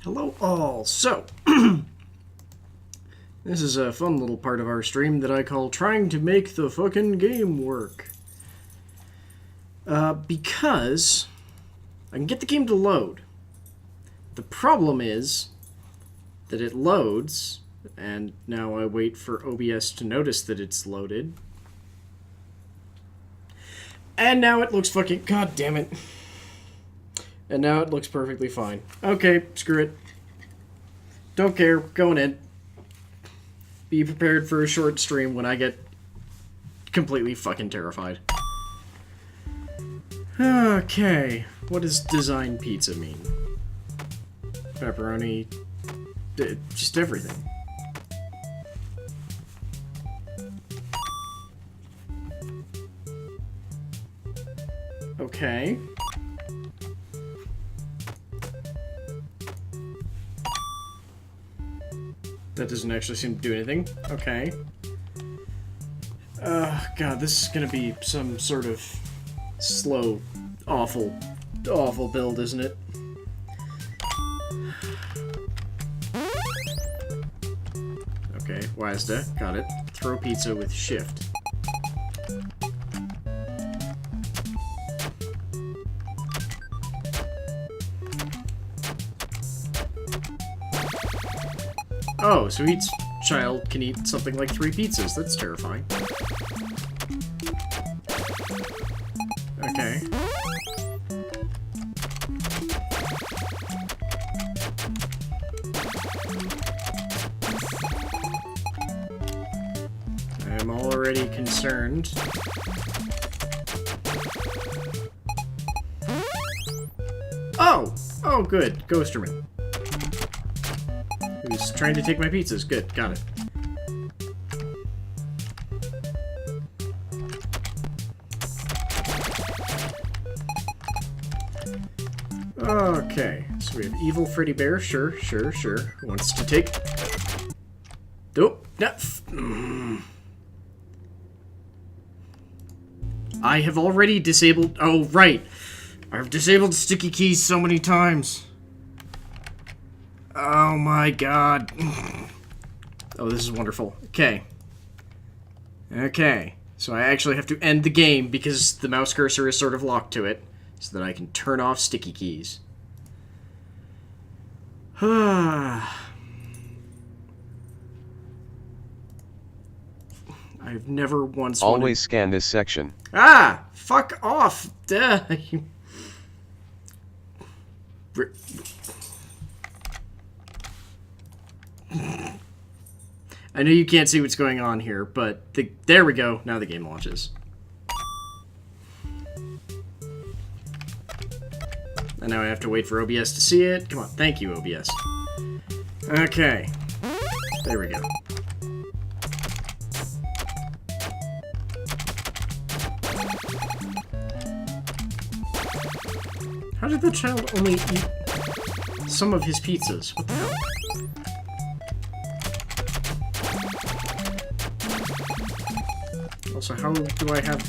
Hello all. So, this is a fun little part of our stream that I call trying to make the fucking game work. Because I can get the game to load. The problem is that it loads, and now I wait for OBS to notice that it's loaded. And now it looks fucking... God damn it. And now it looks perfectly fine. Okay, screw it. Don't care. Going in. Be prepared for a short stream when I get completely fucking terrified. Okay. What does design pizza mean? Pepperoni. Just everything. Okay. That doesn't actually seem to do anything. Okay. God, this is gonna be some sort of slow, awful build, isn't it? Okay, WASDA, got it. Throw pizza with shift. Oh, so each child can eat something like 3 pizzas. That's terrifying. Okay. I'm already concerned. Oh! Oh, good. Ghosterman. Who's trying to take my pizzas. Good, got it. Okay, so we have Evil Freddy Bear. Sure. Who wants to take... Nope. No. I have already disabled... Oh, right. I've disabled sticky keys so many times. Oh my god. Oh, this is wonderful. Okay. Okay. So I actually have to end the game because the mouse cursor is sort of locked to it, so that I can turn off sticky keys. I've never once always scan this section. Ah! Fuck off! Duh. I know you can't see what's going on here, but there we go. Now the game launches. And now I have to wait for OBS to see it. Come on, thank you, OBS. Okay. There we go. How did the child only eat some of his pizzas? What the hell? Also, how do I have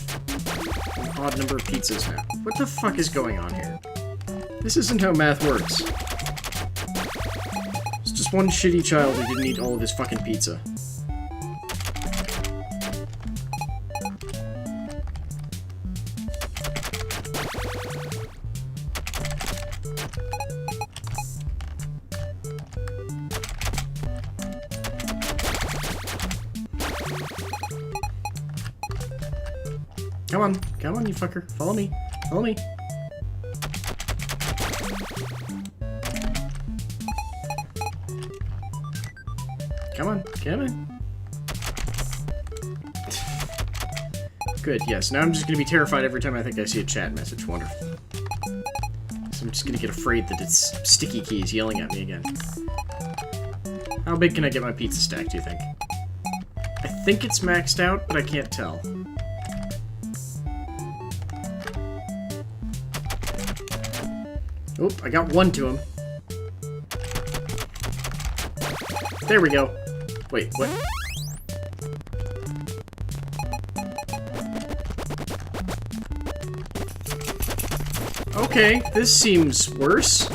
an odd number of pizzas now? What the fuck is going on here? This isn't how math works. It's just one shitty child who didn't eat all of his fucking pizza. Come on, you fucker. Follow me. Follow me. Come on. Good, yes. Now I'm just gonna be terrified every time I think I see a chat message. Wonderful. So I'm just gonna get afraid that it's sticky keys yelling at me again. How big can I get my pizza stack, do you think? I think it's maxed out, but I can't tell. Oop, I got one to him. There we go. Wait, what? Okay, this seems worse.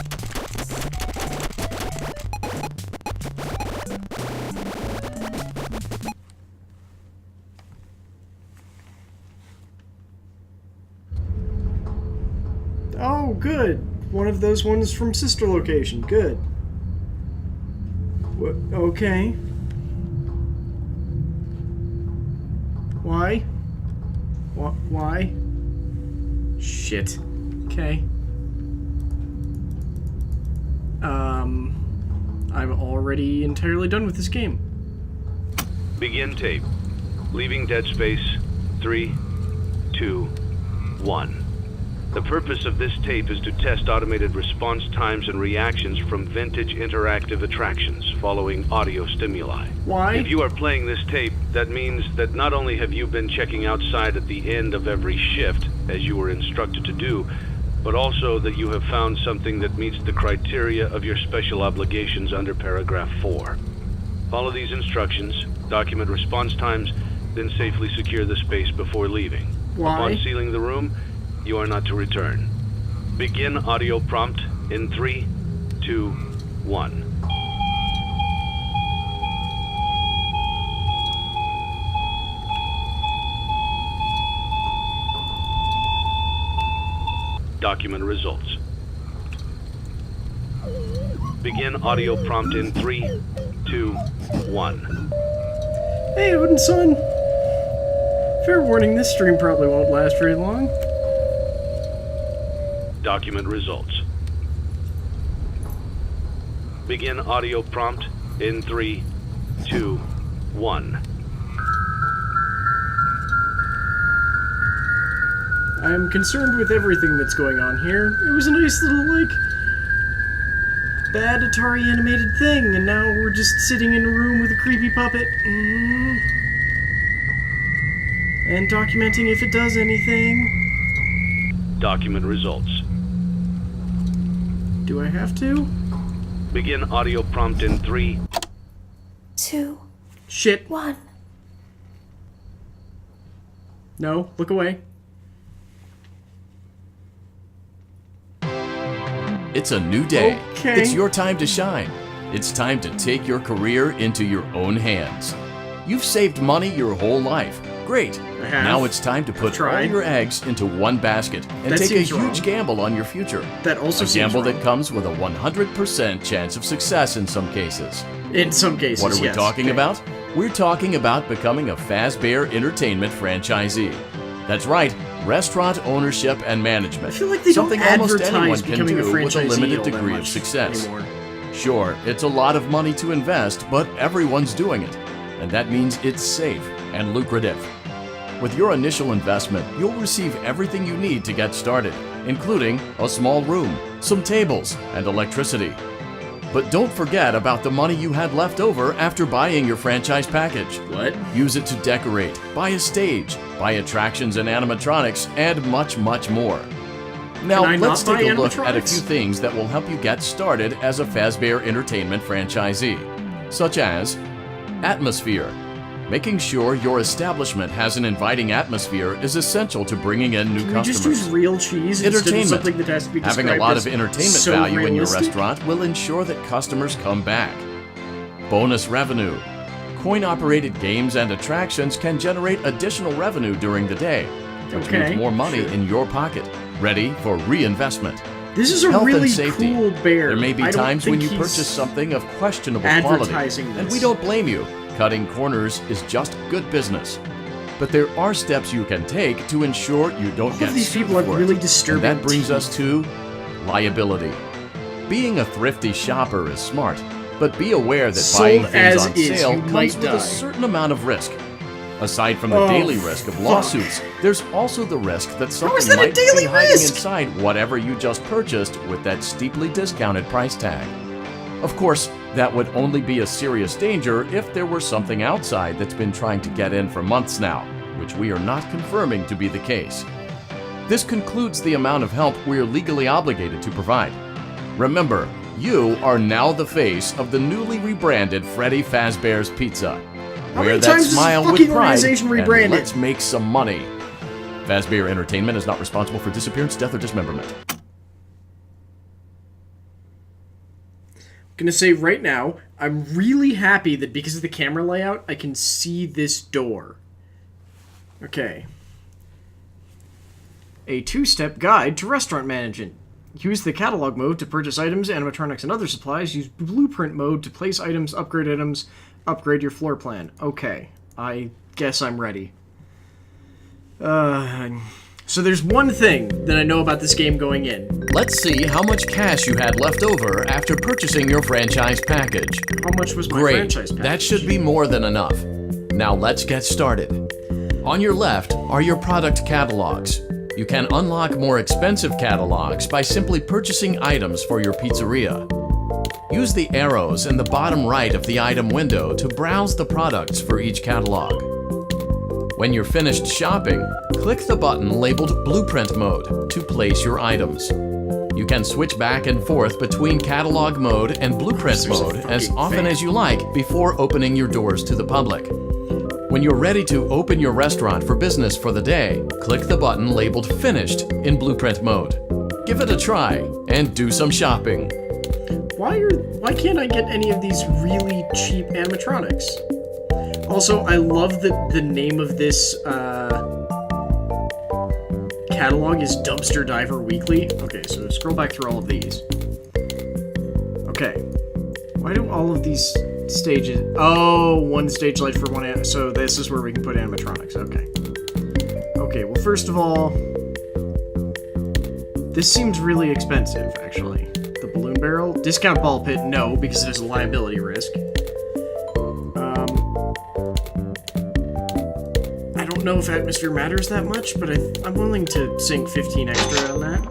Oh, good. One of those ones from sister location. Good. Okay. Why? Why? Shit. Okay. I'm already entirely done with this game. Begin tape. Leaving Dead Space. 3, 2, 1. The purpose of this tape is to test automated response times and reactions from vintage interactive attractions following audio stimuli. Why? If you are playing this tape, that means that not only have you been checking outside at the end of every shift, as you were instructed to do, but also that you have found something that meets the criteria of your special obligations under paragraph 4. Follow these instructions, document response times, then safely secure the space before leaving. Why? Upon sealing the room, you are not to return. Begin audio prompt in 3, 2, 1. Document results. Begin audio prompt in 3, 2, 1. Hey, Odin son. Fair warning, this stream probably won't last very long. Document results. Begin audio prompt in 3, 2, 1. I'm concerned with everything that's going on here. It was a nice little, like, bad Atari animated thing, and now we're just sitting in a room with a creepy puppet. And documenting if it does anything. Document results. Do I have to? Begin audio prompt in 3, 2, Shit. 1. No, look away. It's a new day. Okay. It's your time to shine. It's time to take your career into your own hands. You've saved money your whole life. Great. I have. Now it's time to put all tried. your eggs into one basket and That take a seems huge wrong. gamble on your future. That also A seems gamble wrong. that comes with a 100% chance of success in some cases. In some cases, What are we yes. talking Okay. about? We're talking about becoming a Fazbear Entertainment franchisee. That's right, restaurant ownership and management. I feel like they Something don't almost advertise anyone can becoming a do with a franchisee limited all that degree of much success. anymore. Sure, it's a lot of money to invest, but everyone's doing it. And that means it's safe and lucrative. With your initial investment, you'll receive everything you need to get started, including a small room, some tables, and electricity. But don't forget about the money you had left over after buying your franchise package. What? Use it to decorate, buy a stage, buy attractions and animatronics, and much, much more. Now, Can I not let's take buy a look at a animatronics? few things that will help you get started as a Fazbear Entertainment franchisee, such as atmosphere. Making sure your establishment has an inviting atmosphere is essential to bringing in new Can we just customers. use real cheese instead of Entertainment. something that has to be Having described a lot as of entertainment so value in your realistic? restaurant will ensure that customers come back. Bonus revenue. Coin-operated games and attractions can generate additional revenue during the day, which Okay, means more money sure. in your pocket, ready for reinvestment. This is a Health really and safety. cool bear. There may be I don't times when think you he's purchase something of questionable quality, advertising and this. we don't blame you. Cutting corners is just good business. But there are steps you can take to ensure you don't All get of these sued people have for it. really disturbing And that brings teeth. us to liability. Being a thrifty shopper is smart, but be aware that Sold buying things as on is, sale you comes might with die. a certain amount of risk. Aside from the Oh, daily risk of fuck. lawsuits, there's also the risk that is something that a might daily be hiding risk? inside whatever you just purchased with that steeply discounted price tag. Of course, that would only be a serious danger if there were something outside that's been trying to get in for months now, which we are not confirming to be the case. This concludes the amount of help we are legally obligated to provide. Remember, you are now the face of the newly rebranded Freddy Fazbear's Pizza. How Wear many that times has this smile with fucking pride, organization and rebranded? let's make some money. Fazbear Entertainment is not responsible for disappearance, death, or dismemberment. Gonna say right now, I'm really happy that because of the camera layout, I can see this door. Okay. A 2-step guide to restaurant management. Use the catalog mode to purchase items, animatronics, and other supplies. Use blueprint mode to place items, upgrade your floor plan. Okay, I guess I'm ready. So there's one thing that I know about this game going in. Let's see how much cash you had left over after purchasing your franchise package. How much was my Great, franchise package? that should be more than enough. Now let's get started. On your left are your product catalogs. You can unlock more expensive catalogs by simply purchasing items for your pizzeria. Use the arrows in the bottom right of the item window to browse the products for each catalog. When you're finished shopping, click the button labeled Blueprint Mode to place your items. You can switch back and forth between Catalog Mode and Blueprint Mode as often as you like before opening your doors to the public. When you're ready to open your restaurant for business for the day, click the button labeled Finished in Blueprint Mode. Give it a try and do some shopping. Why can't I get any of these really cheap animatronics? Also, I love that the name of this catalog is Dumpster Diver Weekly. Okay, so scroll back through all of these. Okay. Why do all of these stages... Oh, one stage light for one... So this is where we can put animatronics. Okay. Okay, well, first of all... This seems really expensive, actually. The balloon barrel. Discount ball pit, no, because it has a liability risk. I don't know if atmosphere matters that much, but I'm willing to sink 15 extra on that.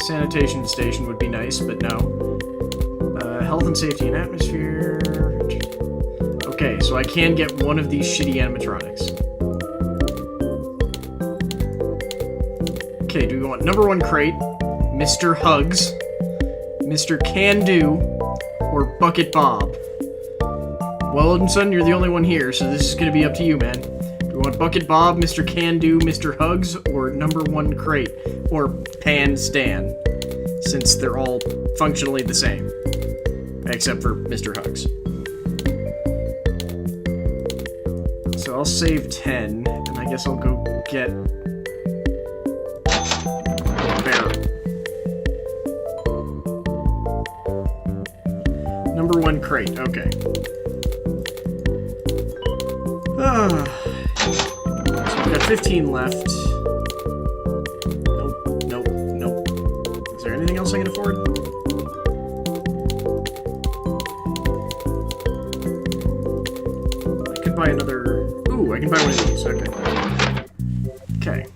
Sanitation station would be nice, but no. Health and safety and atmosphere. Okay, so I can get one of these shitty animatronics. Okay, do we want number 1 crate, Mr. Hugs, Mr. Can Do, or Bucket Bob? Well, son, you're the only one here, so this is gonna be up to you, man. Do we want Bucket Bob, Mr. Can Do, Mr. Hugs, or number 1 crate, or Pan Stan? Since they're all functionally the same. Except for Mr. Hugs. So I'll save 10, and I guess I'll go get... Bear. Number 1 crate, okay. So we've got 15 left. Nope. Is there anything else I can afford? I could buy another... Ooh, I can buy one of these, okay. Okay.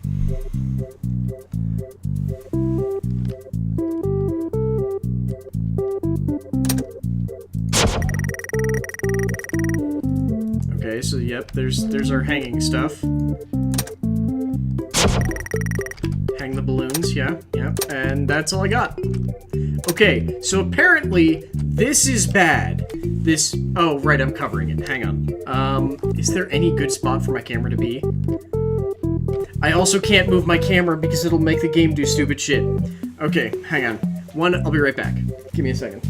Okay, so yep, there's our hanging stuff. Hang the balloons, yeah, and that's all I got. Okay, so apparently this is bad. This, oh right, I'm covering it, hang on. Is there any good spot for my camera to be? I also can't move my camera because it'll make the game do stupid shit. Okay, hang on. I'll be right back. Give me a second.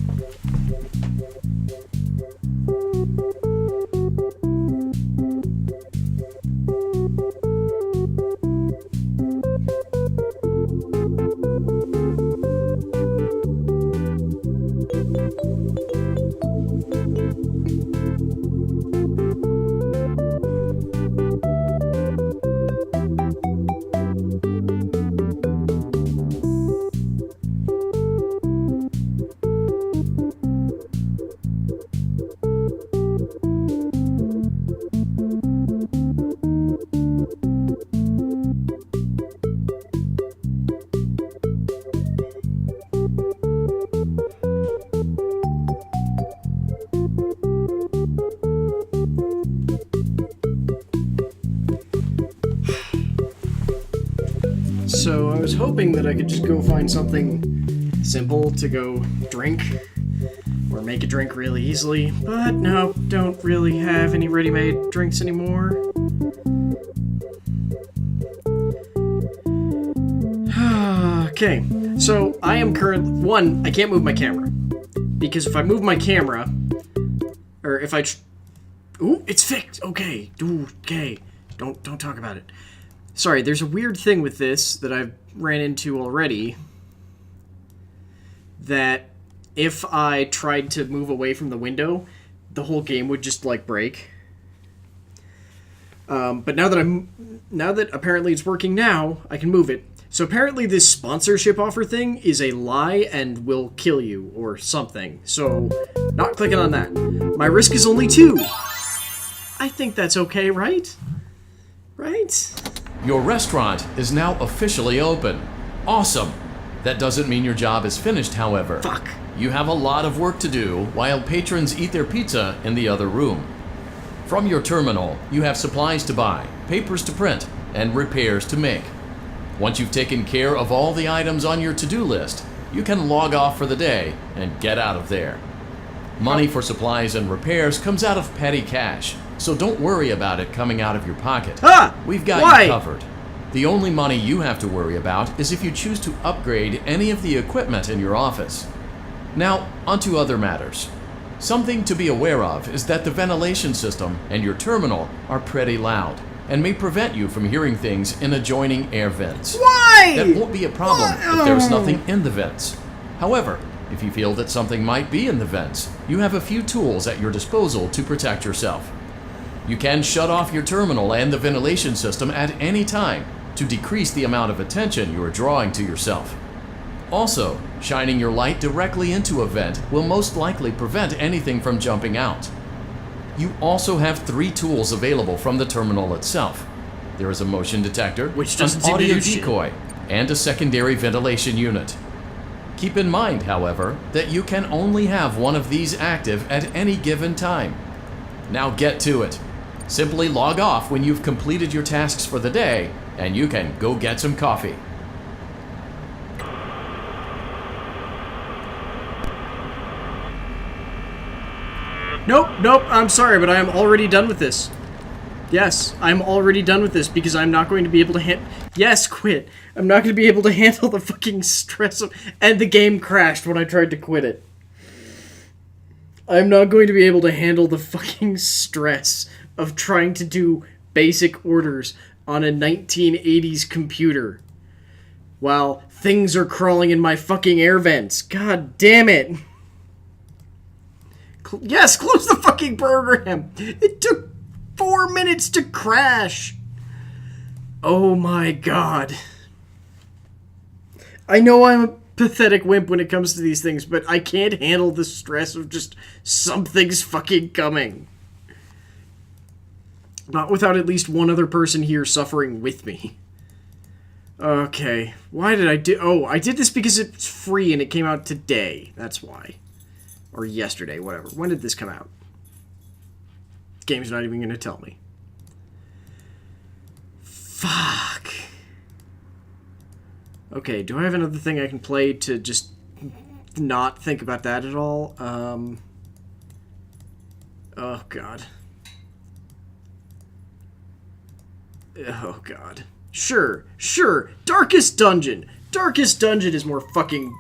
So I was hoping that I could just go find something simple to go drink, or make a drink really easily, but no, don't really have any ready-made drinks anymore. Okay, so I am currently, 1, I can't move my camera. Because if I move my camera, or if I... Ooh, it's fixed! Okay. Ooh, okay. Don't talk about it. Sorry, there's a weird thing with this that I've ran into already. That if I tried to move away from the window, the whole game would just, like, break. But now that apparently it's working now, I can move it. So apparently this sponsorship offer thing is a lie and will kill you or something. So, not clicking on that. My risk is only 2. I think that's okay, right? Right? Your restaurant is now officially open. Awesome! That doesn't mean your job is finished, however. Fuck. You have a lot of work to do while patrons eat their pizza in the other room. From your terminal, you have supplies to buy, papers to print, and repairs to make. Once you've taken care of all the items on your to-do list, you can log off for the day and get out of there. Money for supplies and repairs comes out of petty cash, so don't worry about it coming out of your pocket. We've got you covered. The only money you have to worry about is if you choose to upgrade any of the equipment in your office. Now, onto other matters. Something to be aware of is that the ventilation system and your terminal are pretty loud and may prevent you from hearing things in adjoining air vents. Why? That won't be a problem if there's nothing in the vents. However, if you feel that something might be in the vents, you have a few tools at your disposal to protect yourself. You can shut off your terminal and the ventilation system at any time to decrease the amount of attention you are drawing to yourself. Also, shining your light directly into a vent will most likely prevent anything from jumping out. You also have 3 tools available from the terminal itself. There is a motion detector, which doesn't an seem to audio do shit. decoy, and a secondary ventilation unit. Keep in mind, however, that you can only have one of these active at any given time. Now get to it. Simply log off when you've completed your tasks for the day, and you can go get some coffee. Nope, I'm sorry, but I am already done with this. Yes, I'm already done with this because I'm not going to be able to Yes, quit. I'm not going to be able to handle the fucking stress of... And the game crashed when I tried to quit it. I'm not going to be able to handle the fucking stress of trying to do basic orders on a 1980s computer while things are crawling in my fucking air vents. God damn it. Yes, close the fucking program. It took 4 minutes to crash. Oh my god. I know I'm a pathetic wimp when it comes to these things, but I can't handle the stress of just something's fucking coming. Not without at least one other person here suffering with me. Okay. Why did I do... Oh, I did this because it's free and it came out today. That's why. Or yesterday, whatever. When did this come out? Game's not even going to tell me. Fuck. Okay, do I have another thing I can play to just not think about that at all? Oh, God. Oh, God. Sure. Darkest Dungeon. Darkest Dungeon is more fucking,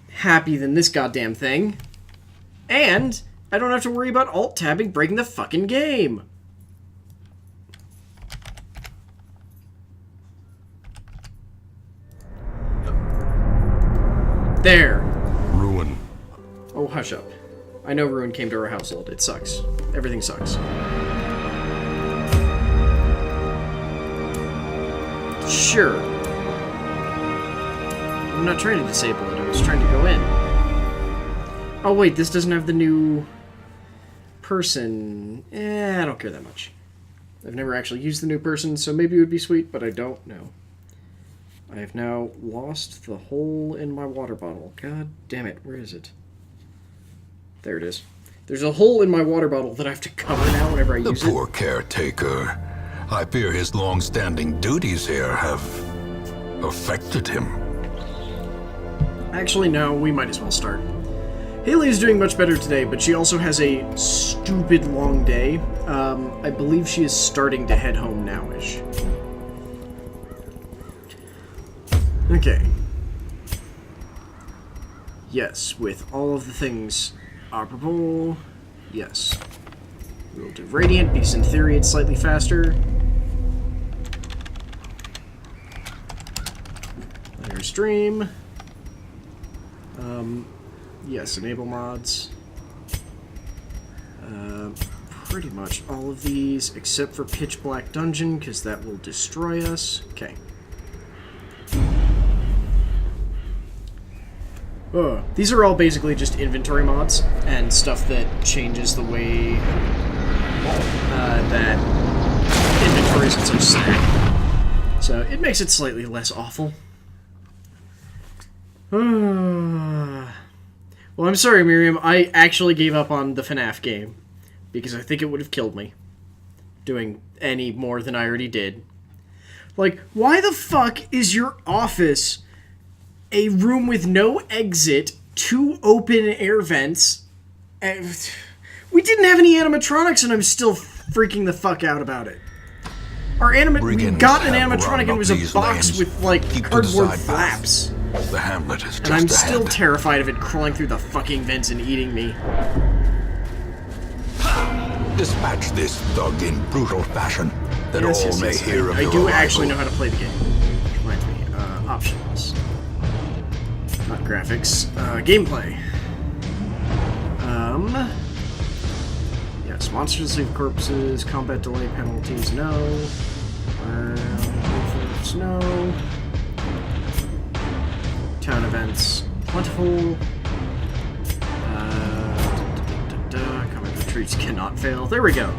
happy than this goddamn thing. And I don't have to worry about alt-tabbing breaking the fucking game. There. Ruin. Oh, hush up. I know Ruin came to our household. It sucks. Everything sucks. Sure. I'm not trying to disable it. I was trying to go in. Oh, wait. This doesn't have the new person. I don't care that much. I've never actually used the new person, so maybe it would be sweet, but I don't know. I have now lost the hole in my water bottle. God damn it. Where is it? There it is. There's a hole in my water bottle that I have to cover now whenever I use it. The poor caretaker. I fear his long-standing duties here have affected him. Actually, no. We might as well start. Haley is doing much better today, but she also has a stupid long day. I believe she is starting to head home now-ish. Okay. Yes, with all of the things operable. Yes. We'll do Radiant, because in theory it's slightly faster. Linear stream. Yes, enable mods. Pretty much all of these, except for Pitch Black Dungeon, because that will destroy us. Okay. These are all basically just inventory mods, and stuff that changes the way that inventories and such stack. So it makes it slightly less awful. Well, I'm sorry, Miriam. I actually gave up on the FNAF game, because I think it would have killed me doing any more than I already did. Like, why the fuck is your office a room with no exit, 2 open air vents? We didn't have any animatronics, and I'm still freaking the fuck out about it. We got an animatronic, and it was a box with, like, cardboard flaps. The hamlet is just and I'm ahead. still terrified of it crawling through the fucking vents and eating me. Dispatch this thug in brutal fashion, that all may hear of your I do arrival. actually know how to play the game. Reminds me. Options. Not graphics. Gameplay. Yes, monsters leave corpses, combat delay penalties, no. No. Town events, plentiful. Combat retreats cannot fail. There we go.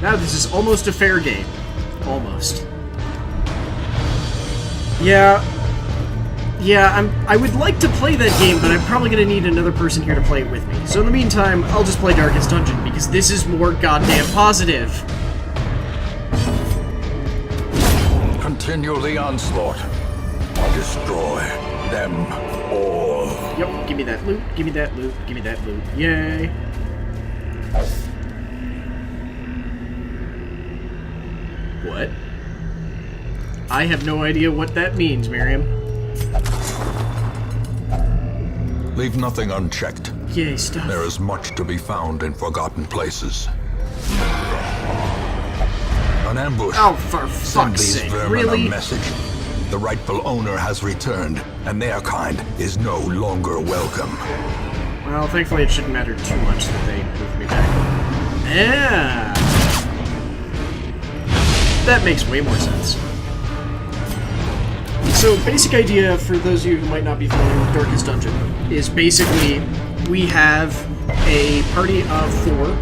Now this is almost a fair game. Almost. Yeah, I would like to play that game, but I'm probably going to need another person here to play it with me. So in the meantime, I'll just play Darkest Dungeon, because this is more goddamn positive. Continue the onslaught. Destroy them all. Yep, give me that loot, give me that loot, give me that loot. Yay. What? I have no idea what that means, Miriam. Leave nothing unchecked. Yay, stuff. There is much to be found in forgotten places. An ambush. Oh, for Send fuck's these sake, vermin really? a message. The rightful owner has returned, and their kind is no longer welcome. Well, thankfully it shouldn't matter too much that they move me back. Yeah! That makes way more sense. So, basic idea for those of you who might not be familiar with Darkest Dungeon is basically we have a party of 4,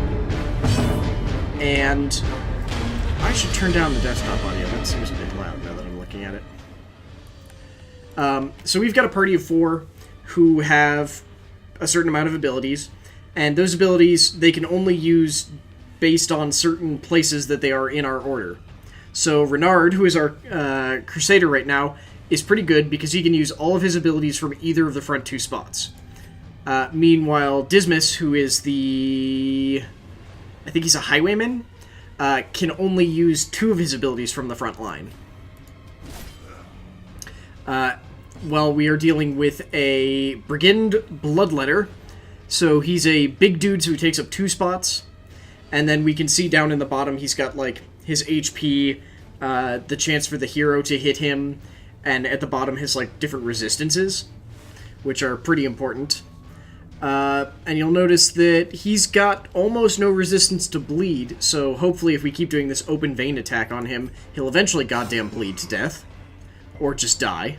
and I should turn down the desktop audio. That seems a bit loud now that I'm looking at it. So we've got a party of 4 who have a certain amount of abilities, and those abilities they can only use based on certain places that they are in our order. So Renard, who is our Crusader right now, is pretty good because he can use all of his abilities from either of the front 2 spots. Meanwhile, Dismas, who is I think he's a Highwayman, can only use 2 of his abilities from the front line. Well, we are dealing with a Brigand Bloodletter, so he's a big dude who takes up 2 spots, and then we can see down in the bottom he's got, like, his HP, the chance for the hero to hit him, and at the bottom his, like, different resistances, which are pretty important. And you'll notice that he's got almost no resistance to bleed, so hopefully if we keep doing this open vein attack on him, he'll eventually goddamn bleed to death. Or just die.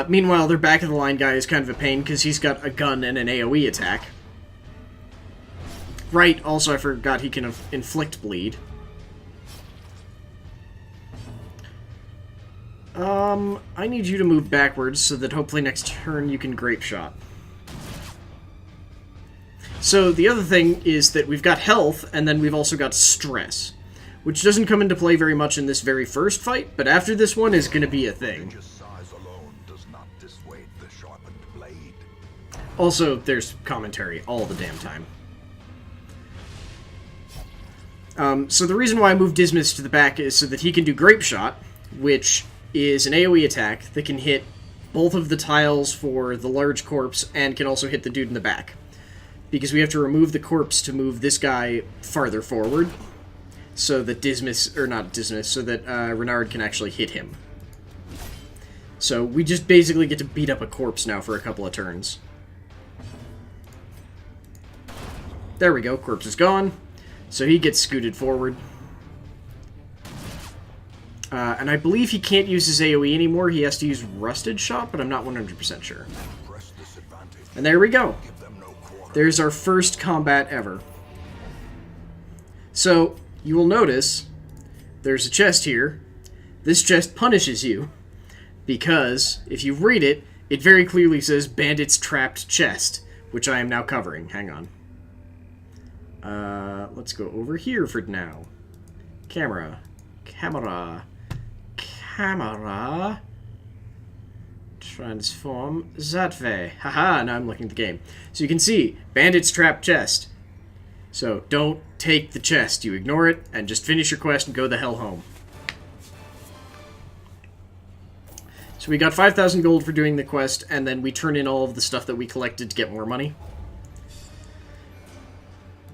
Meanwhile, their back-of-the-line guy is kind of a pain because he's got a gun and an AoE attack. Right, also I forgot he can inflict bleed. I need you to move backwards so that hopefully next turn you can grape shot. So the other thing is that we've got health, and then we've also got stress, which doesn't come into play very much in this very first fight, but after this one is going to be a thing. Size alone does not dissuade the sharpened blade. Also, there's commentary all the damn time. So the reason why I moved Dismas to the back is so that he can do Grape Shot, which is an AoE attack that can hit both of the tiles for the large corpse and can also hit the dude in the back. Because we have to remove the corpse to move this guy farther forward, so that so that Renard can actually hit him. So we just basically get to beat up a corpse now for a couple of turns. There we go, corpse is gone. So he gets scooted forward. And I believe he can't use his AoE anymore. He has to use Rusted Shot, but I'm not 100% sure. And there we go. There's our first combat ever. So, you will notice there's a chest here. This chest punishes you because, if you read it, it very clearly says Bandits Trapped Chest, which I am now covering. Hang on. Let's go over here for now. Camera. Transform that way. Haha, now I'm looking at the game. So you can see, Bandits Trapped Chest. So, don't take the chest. You ignore it, and just finish your quest and go the hell home. So we got 5,000 gold for doing the quest, and then we turn in all of the stuff that we collected to get more money.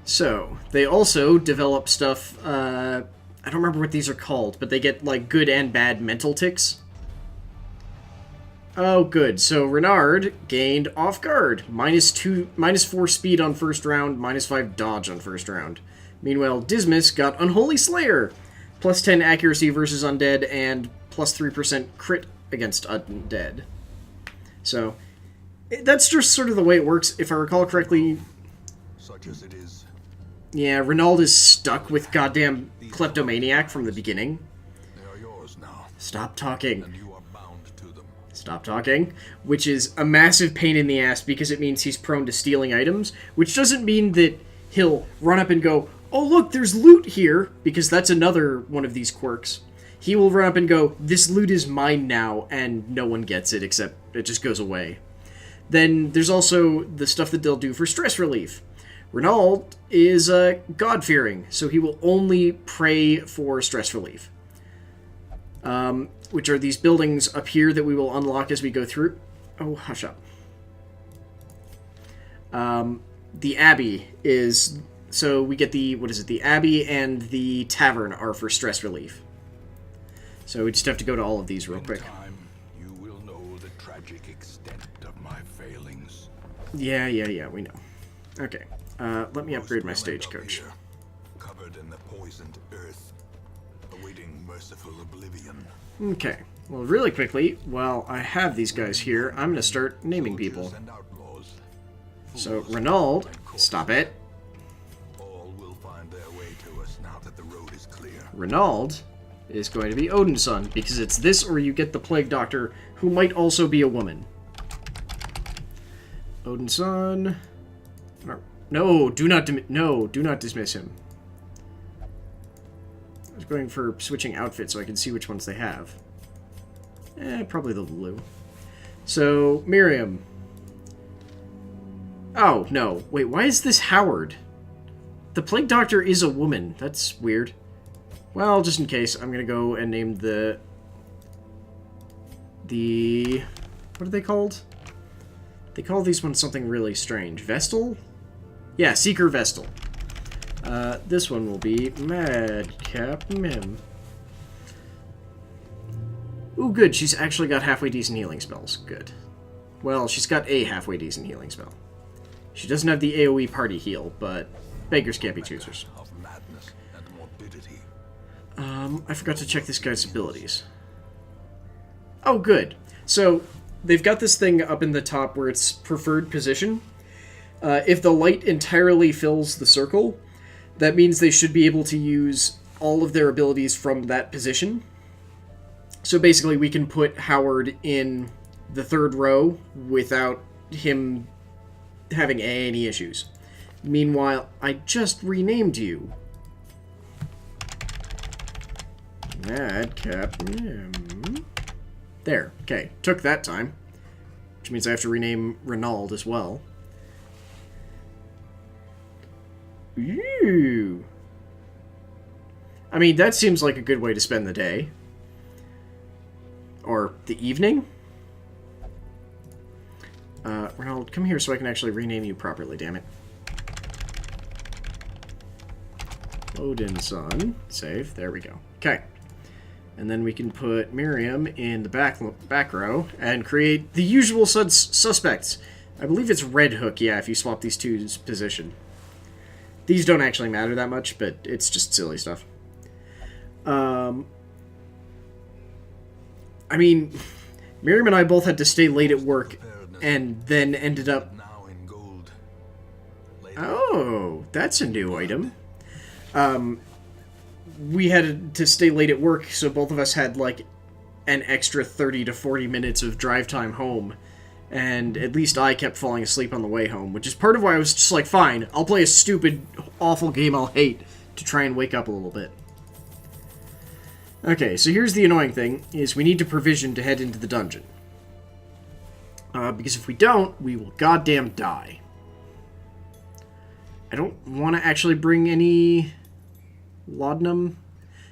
So, they also develop stuff, I don't remember what these are called, but they get, like, good and bad mental ticks. Oh, good. So Renard gained Off Guard. -4 speed on first round, -5 dodge on first round. Meanwhile, Dismas got Unholy Slayer. +10 accuracy versus undead, and +3% crit against undead. So, that's just sort of the way it works. If I recall correctly... Such as it is. Yeah, Renald is stuck with goddamn Kleptomaniac from the beginning. They are yours now. Stop talking. And you are bound to them. Stop talking. Which is a massive pain in the ass because it means he's prone to stealing items, which doesn't mean that he'll run up and go, oh look, there's loot here, because that's another one of these quirks. He will run up and go, this loot is mine now, and no one gets it except it just goes away. Then there's also the stuff that they'll do for stress relief. Renald is God-fearing, so he will only pray for stress relief. Which are these buildings up here that we will unlock as we go through. Oh, hush up. The Abbey is... So we get the... What is it? The Abbey and the Tavern are for stress relief. So we just have to go to all of these real quick. In time, you will know the tragic extent of my failings. Yeah, we know. Okay. Let me upgrade my stagecoach. Covered in the poisoned earth, awaiting merciful oblivion. Okay. Well, really quickly, while I have these guys here, I'm going to start naming people. And outlaws, So, Renald, stop it. all will find their way to us now that the road is clear. Renald is going to be Odin's son, because it's this or you get the Plague Doctor, who might also be a woman. Odin's son... No, do not dismiss him. I was going for switching outfits so I can see which ones they have. Probably the blue. So, Miriam. Oh, no. Wait, why is this Howard? The Plague Doctor is a woman. That's weird. Well, just in case, I'm going to go and name the... What are they called? They call these ones something really strange. Vestal? Yeah, Seeker Vestal. This one will be Madcap Mim. Ooh, good. She's actually got halfway decent healing spells. Good. Well, she's got a halfway decent healing spell. She doesn't have the AoE party heal, but beggars can't be choosers. Of madness and morbidity. I forgot to check this guy's abilities. Oh, good. So, they've got this thing up in the top where it's preferred position. If the light entirely fills the circle, that means they should be able to use all of their abilities from that position. So basically we can put Howard in the third row without him having any issues. Meanwhile, I just renamed you. Madcap Mim. There. Okay. Took that time. Which means I have to rename Renald as well. Ooh. I mean, that seems like a good way to spend the day. Or the evening? don't. Come here so I can actually rename you properly, damn it. Odinson. Save. There we go. Okay. And then we can put Miriam in the back row and create the usual suspects. I believe it's Red Hook, yeah, if you swap these two's position. These don't actually matter that much, but it's just silly stuff. I mean, Miriam and I both had to stay late at work and then ended up... Oh, that's a new item. We had to stay late at work, so both of us had, like, an extra 30 to 40 minutes of drive time home. And at least I kept falling asleep on the way home, which is part of why I was just like, fine, I'll play a stupid, awful game I'll hate to try and wake up a little bit. Okay, so here's the annoying thing, is we need to provision to head into the dungeon. Because if we don't, we will goddamn die. I don't want to actually bring any... laudanum.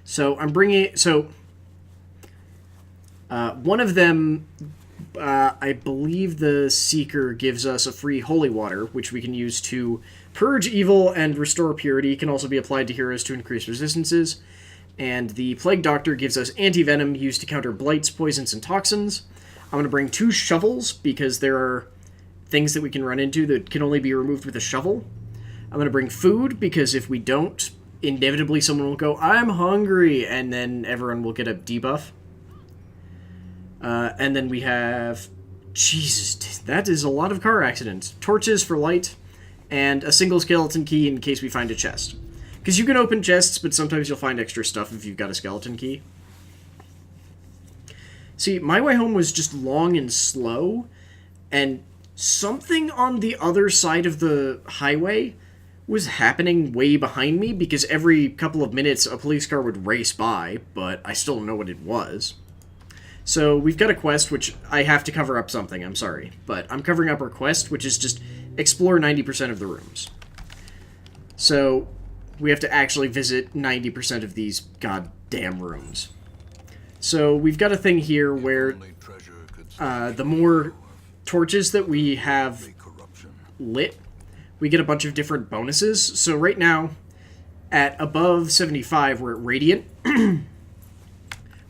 So I'm bringing... So, one of them... I believe the Seeker gives us a free holy water, which we can use to purge evil and restore purity. It can also be applied to heroes to increase resistances. And the Plague Doctor gives us anti-venom used to counter blights, poisons, and toxins. I'm going to bring 2 shovels, because there are things that we can run into that can only be removed with a shovel. I'm going to bring food, because if we don't, inevitably someone will go, I'm hungry, and then everyone will get a debuff. And then we have... Jesus, that is a lot of car accidents. Torches for light, and a single skeleton key in case we find a chest. Because you can open chests, but sometimes you'll find extra stuff if you've got a skeleton key. See, my way home was just long and slow, and something on the other side of the highway was happening way behind me, because every couple of minutes a police car would race by, but I still don't know what it was. So we've got a quest, which I have to cover up something, I'm sorry. But I'm covering up our quest, which is just explore 90% of the rooms. So we have to actually visit 90% of these goddamn rooms. So we've got a thing here where the more torches that we have lit, we get a bunch of different bonuses. So right now, at above 75, we're at Radiant.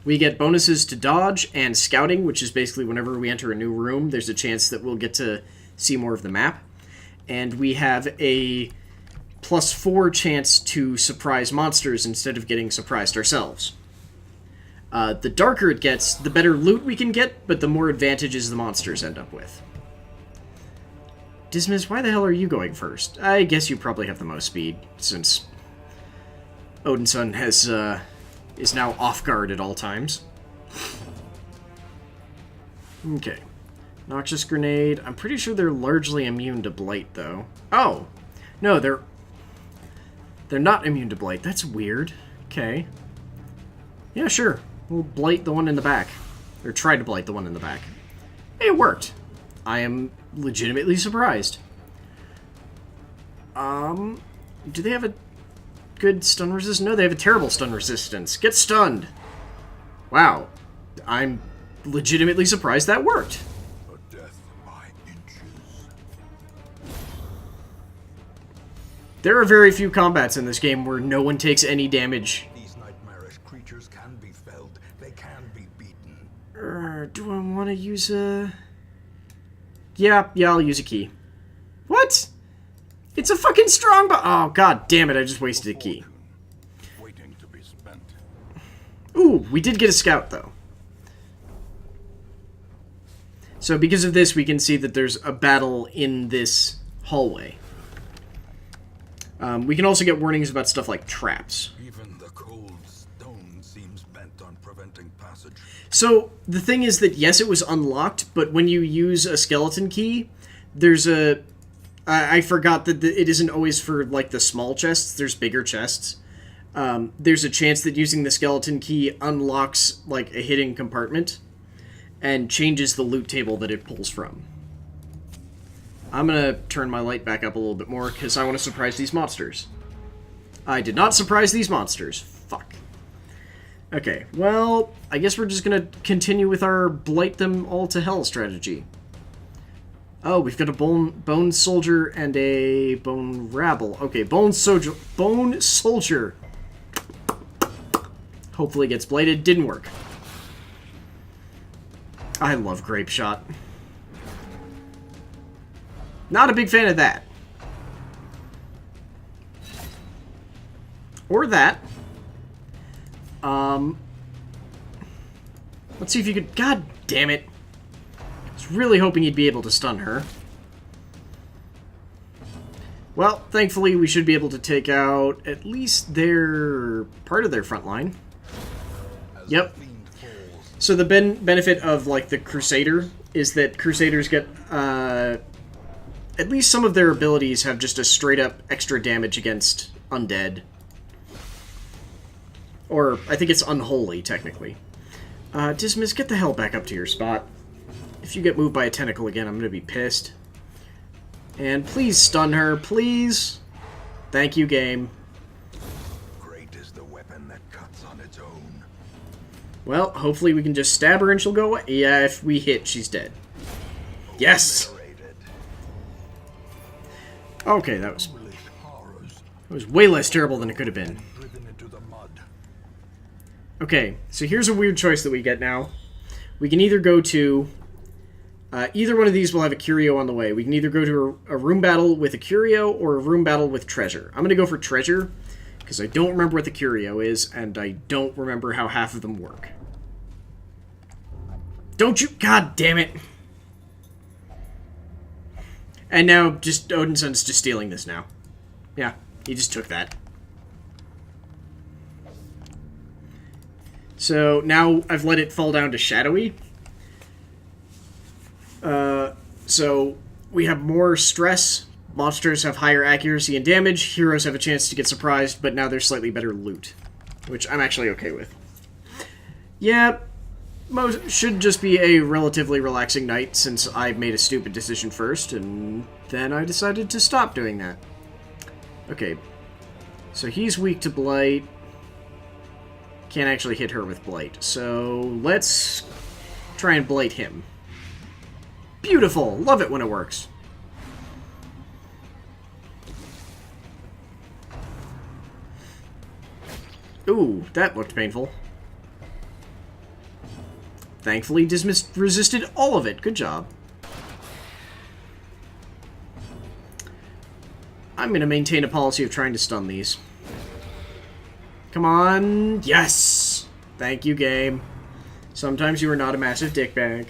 We get bonuses to dodge and scouting, which is basically whenever we enter a new room, there's a chance that we'll get to see more of the map. And we have a +4 chance to surprise monsters instead of getting surprised ourselves. The darker it gets, the better loot we can get, but the more advantages the monsters end up with. Dismas, why the hell are you going first? I guess you probably have the most speed, since Odinson has, is now off guard at all times. Okay. Noxious Grenade. I'm pretty sure they're largely immune to Blight, though. Oh! No, they're not immune to Blight. That's weird. Okay. Yeah, sure. We'll Blight the one in the back. Or try to Blight the one in the back. Hey, it worked! I am legitimately surprised. Do they have a good stun resistance? No, they have a terrible stun resistance. Get stunned! Wow. I'm legitimately surprised that worked. A death by inches. There are very few combats in this game where no one takes any damage. These nightmarish creatures can be felled. They can be beaten. Do I want to use a... Yeah, I'll use a key. What? It's a fucking strong oh, god damn it, I just wasted a key. Waiting to be spent. Ooh, we did get a scout, though. So because of this, we can see that there's a battle in this hallway. We can also get warnings about stuff like traps. Even the cold stone seems bent on preventing passage. So, the thing is that, yes, it was unlocked, but when you use a skeleton key, there's a... I forgot that it isn't always for, like, the small chests. There's bigger chests. There's a chance that using the skeleton key unlocks, like, a hidden compartment and changes the loot table that it pulls from. I'm gonna turn my light back up a little bit more because I want to surprise these monsters. I did not surprise these monsters. Fuck. Okay, well, I guess we're just gonna continue with our blight them all to hell strategy. Oh, we've got a bone soldier and a bone rabble. Okay, bone soldier. Bone soldier. Hopefully gets bladed. Didn't work. I love grape shot. Not a big fan of that. Or that. Let's see if you could... God damn it. I was really hoping you'd be able to stun her. Well, thankfully we should be able to take out at least their... part of their front line. Yep. So the benefit of, like, the Crusader is that Crusaders get, at least some of their abilities have just a straight-up extra damage against undead. Or, I think it's unholy, technically. Dismiss, get the hell back up to your spot. If you get moved by a tentacle again, I'm gonna be pissed. And please stun her, please! Thank you, game. Great is the weapon that cuts on its own. Well, hopefully we can just stab her and she'll go away. Yeah, if we hit, she's dead. Yes! Okay, that was way less terrible than it could have been. Okay, so here's a weird choice that we get now. We can either go to... either one of these will have a curio on the way. We can either go to a room battle with a curio or a room battle with treasure. I'm going to go for treasure, because I don't remember what the curio is, and I don't remember how half of them work. Don't you... God damn it! And now, just Odinson's just stealing this now. Yeah, he just took that. So now I've let it fall down to shadowy. So we have more stress. Monsters have higher accuracy and damage. Heroes have a chance to get surprised, but now there's slightly better loot, which I'm actually okay with. Yeah, should just be a relatively relaxing night since I made a stupid decision first, and then I decided to stop doing that. Okay, so he's weak to Blight. Can't actually hit her with Blight, so let's try and Blight him. Beautiful! Love it when it works. Ooh, that looked painful. Thankfully, Dismiss resisted all of it. Good job. I'm going to maintain a policy of trying to stun these. Come on. Yes! Thank you, game. Sometimes you are not a massive dickbag.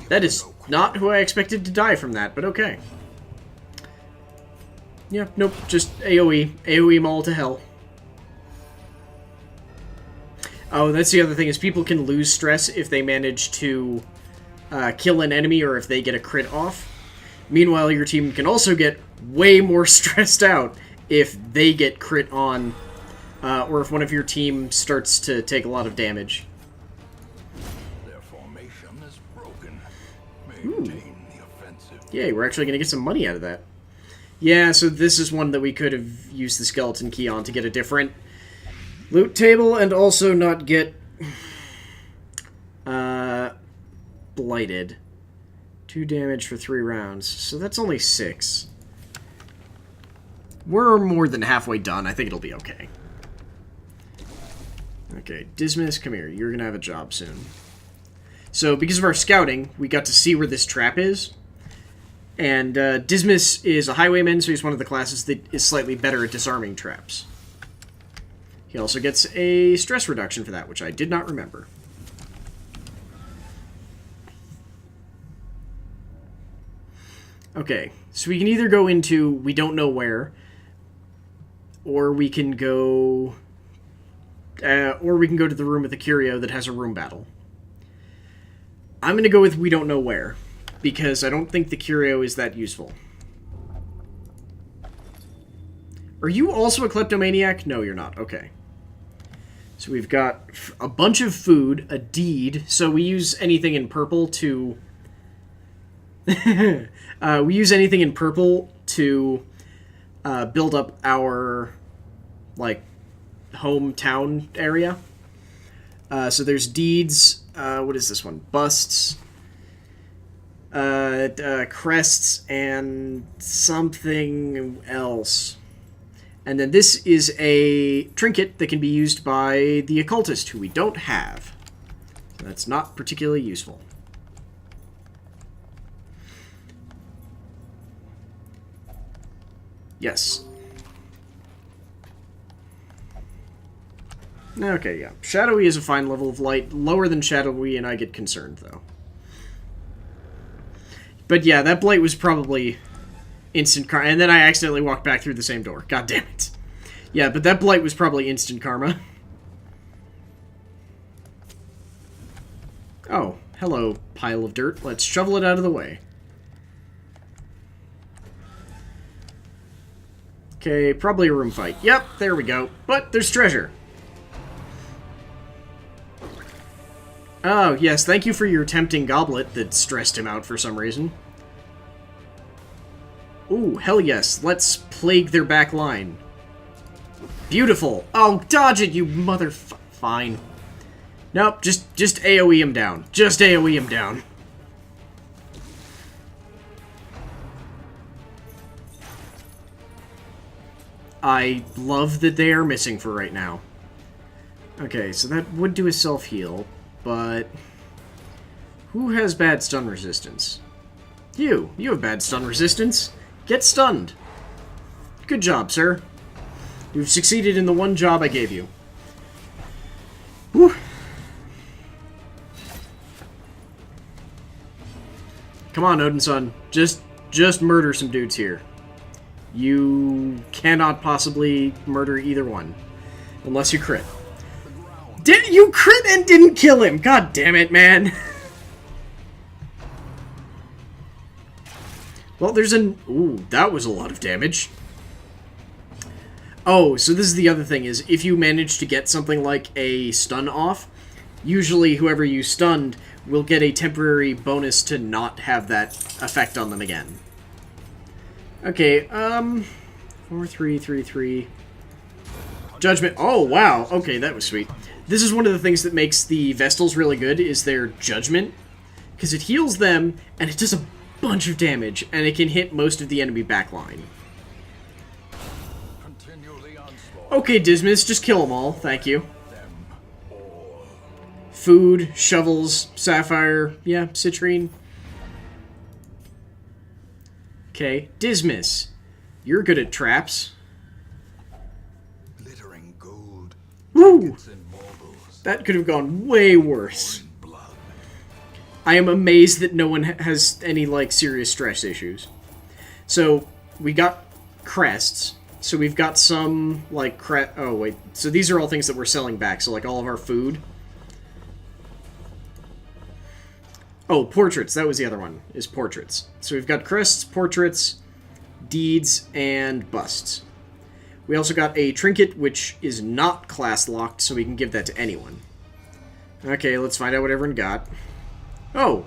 That is not who I expected to die from that, but okay. Yeah, nope, just AoE. AoE them all to hell. Oh, that's the other thing, is people can lose stress if they manage to kill an enemy or if they get a crit off. Meanwhile, your team can also get way more stressed out if they get crit on, or if one of your team starts to take a lot of damage. Their formation is broken. Maintain the offensive. Yay, we're actually going to get some money out of that. Yeah, so this is one that we could have used the skeleton key on to get a different loot table and also not get blighted. 2 damage for 3 rounds, so that's only 6. We're more than halfway done. I think it'll be okay. Okay, Dismiss, come here. You're gonna have a job soon. So, because of our scouting, we got to see where this trap is. And Dismiss is a highwayman, so he's one of the classes that is slightly better at disarming traps. He also gets a stress reduction for that, which I did not remember. Okay, so we can either go into we don't know where, or we can go to the room with the curio that has a room battle. I'm going to go with we don't know where, because I don't think the curio is that useful. Are you also a kleptomaniac? No, you're not. Okay. So we've got a bunch of food, a deed, so we use anything in purple to... we use anything in purple to build up our, like, hometown area. So there's deeds. What is this one? Busts. Crests and something else. And then this is a trinket that can be used by the occultist, who we don't have. So that's not particularly useful. Yes. Okay, yeah. Shadowy is a fine level of light. Lower than Shadowy, and I get concerned, though. But yeah, that blight was probably instant karma. And then I accidentally walked back through the same door. God damn it. Yeah, but that blight was probably instant karma. Oh, hello, pile of dirt. Let's shovel it out of the way. Okay, probably a room fight. Yep, there we go. But there's treasure. Oh, yes, thank you for your tempting goblet that stressed him out for some reason. Ooh, hell yes, let's plague their back line. Beautiful. Oh, dodge it, you fine. Nope, just AoE him down. Just AoE him down. I love that they are missing for right now. Okay, so that would do a self-heal, but who has bad stun resistance? You have bad stun resistance. Get stunned. Good job, sir. You've succeeded in the one job I gave you. Whew. Come on, Odinson. Just murder some dudes here. You cannot possibly murder either one. Unless you crit. You crit and didn't kill him! God damn it, man. Well, there's an... Ooh, that was a lot of damage. Oh, so this is the other thing, is if you manage to get something like a stun off, usually whoever you stunned will get a temporary bonus to not have that effect on them again. Okay, 4, 3, 3, 3. Judgment. Oh, wow. Okay, that was sweet. This is one of the things that makes the Vestals really good, is their Judgment. Because it heals them, and it does a bunch of damage, and it can hit most of the enemy backline. Okay, Dismas, just kill them all. Thank you. Food, shovels, sapphire, yeah, citrine. Okay, Dismas, you're good at traps. Glittering gold. Woo! That could have gone way worse. I am amazed that no one has any, like, serious stress issues. So, we got crests. So we've got some, like, oh, wait. So these are all things that we're selling back. So, like, all of our food. Oh, portraits. That was the other one, is portraits. So we've got crests, portraits, deeds, and busts. We also got a trinket, which is not class-locked, so we can give that to anyone. Okay, let's find out what everyone got. Oh!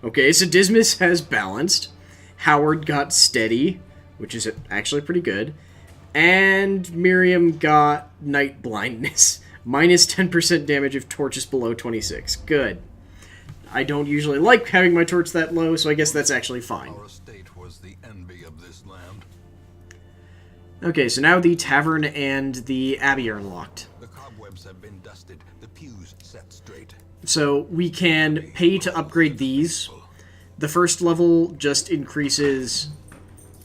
Okay, so Dismas has balanced. Howard got steady, which is actually pretty good. And Miriam got night blindness. Minus 10% damage if torch is below 26. Good. I don't usually like having my torch that low, so I guess that's actually fine. Our estate was the envy of this land. Okay, so now the tavern and the abbey are unlocked. The cobwebs have been dusted, the pews set straight. So we can pay to upgrade these. The first level just increases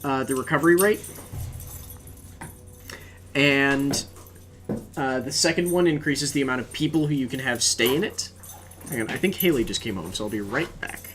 the recovery rate. And the second one increases the amount of people who you can have stay in it. Hang on, I think Haley just came home, so I'll be right back.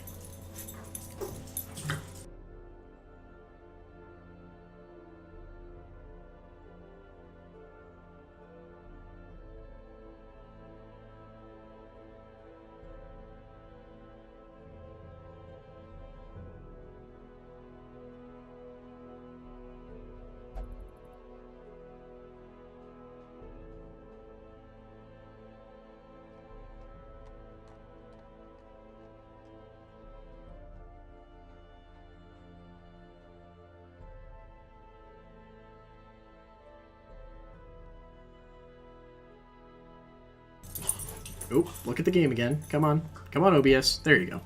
Oh, look at the game again. Come on. Come on, OBS. There you go.